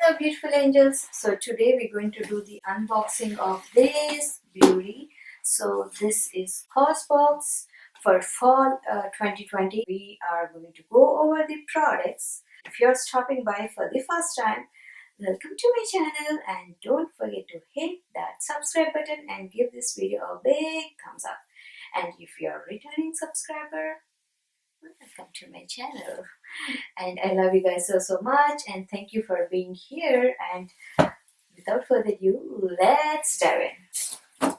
Hello beautiful angels. So today we're going to do the unboxing of this beauty. So this is Causebox for fall 2020. We are going to go over the products. If you're stopping by for the first time, welcome to my channel and don't forget to hit that subscribe button and give this video a big thumbs up. And if you're a returning subscriber, welcome to my channel. And I love you guys so much and thank you for being here. And without further ado, let's dive in.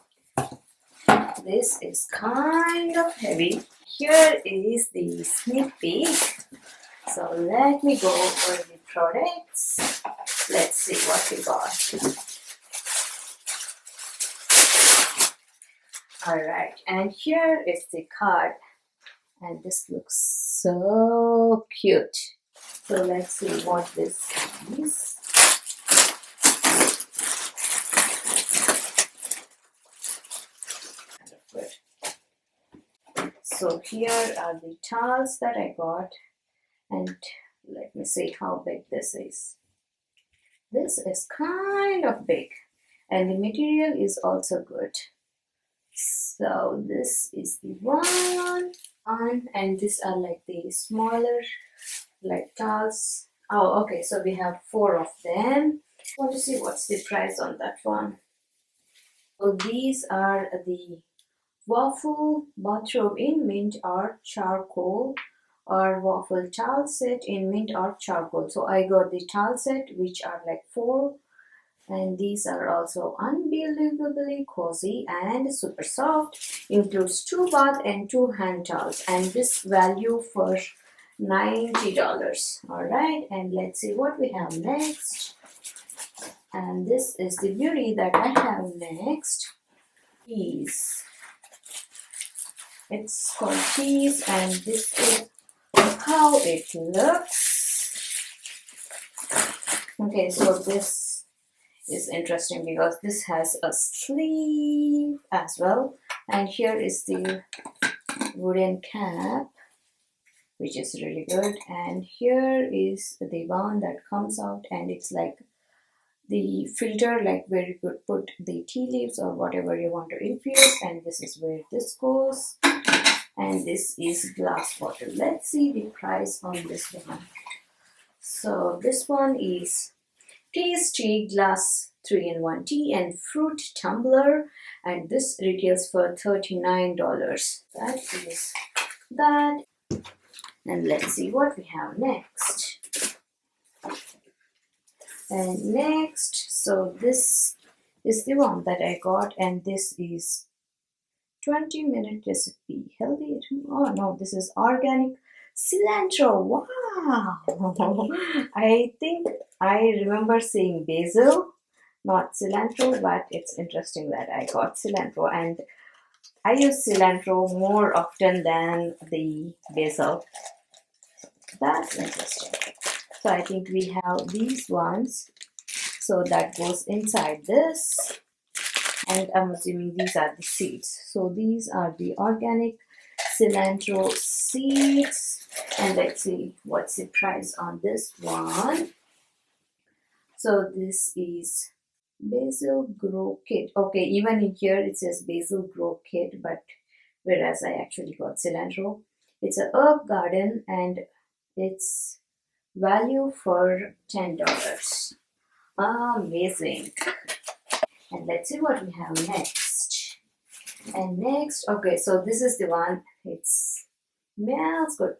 This is kind of heavy. Here is the sneak peek. So let me go over the products. Let's see what we got. Alright, and here is the card. And this looks so cute. So let's see what this is. So here are the towels that I got, and let me see how big this is. This is kind of big, and the material is also good. So this is the one, and these are like the smaller like towels. Oh, okay, so we have 4 of them. I want to see what's the price on that one. So these are the waffle bathrobe in mint or charcoal, or waffle towel set in mint or charcoal. So I got the towel set, which are like 4, and these are also unbelievably cozy and super soft. Includes 2 bath and 2 hand towels, and this value for $90. All right, and let's see what we have next. And this is the beauty that I have next. Teas. It's called teas, and this is how it looks. Okay, so this is interesting because this has a sleeve as well, and here is the wooden cap, which is really good, and here is the one that comes out, and it's like the filter, like where you could put the tea leaves or whatever you want to infuse, and this is where this goes, and this is glass bottle. Let's see the price on this one. So this one is Tasty Glass 3-in-1 tea and fruit tumbler, and this retails for $39. That is that. And let's see what we have next. And next, so this is the one that I got, and this is 20-minute recipe healthy. Oh no, this is organic cilantro. Wow. I think I remember seeing basil, not cilantro, but it's interesting that I got cilantro, and I use cilantro more often than the basil. That's interesting. So I think we have these ones. So that goes inside this. And I'm assuming these are the seeds. So these are the organic cilantro seeds. And let's see what's the price on this one. So this is Basil Grow Kit. Okay, even in here it says Basil Grow Kit, but whereas I actually got cilantro. It's a herb garden, and it's value for $10. Amazing. And let's see what we have next. And next, okay, so this is the one. It smells good.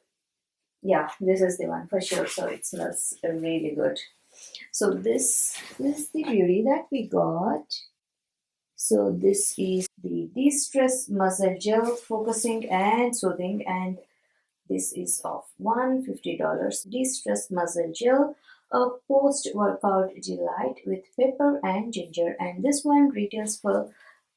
Yeah, this is the one for sure. So it smells really good. So this is the beauty that we got. So this is the De-Stress Muscle Gel Focusing and Soothing, and this is of $150. De-Stress Muscle Gel, a post-workout delight with pepper and ginger, and this one retails for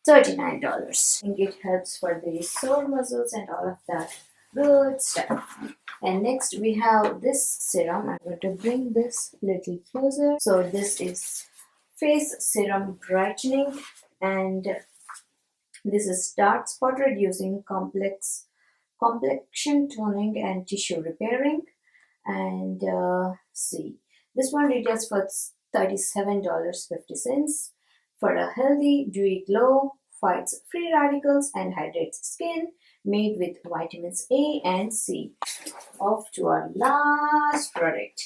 $39. I think it helps for the sore muscles and all of that good stuff. And next we have this serum. I'm going to bring this little closer. So this is Face Serum Brightening, and this is dark spot reducing, complexion toning and tissue repairing. And see, this one retails for $37.50 for a healthy, dewy glow, fights free radicals and hydrates skin, made with vitamins A and C. Off to our last product.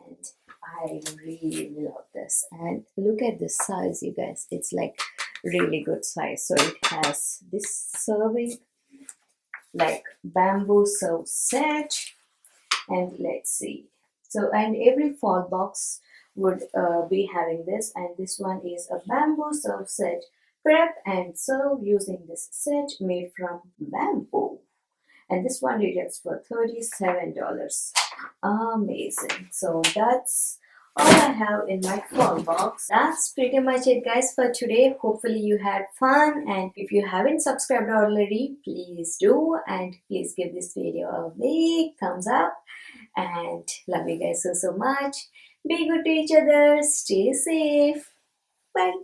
And I really love this. And look at the size, you guys. It's like really good size. So it has this serving, like bamboo serve set. And let's see. So, and every fall box would be having this, and this one is a bamboo serve set. Prep and serve using this set made from bamboo. And this one retails for $37. Amazing. So that's all I have in my phone box. That's pretty much it, guys, for today. Hopefully you had fun, and if you haven't subscribed already, please do, and please give this video a big thumbs up. And love you guys so much. Be good to each other. Stay safe. Bye.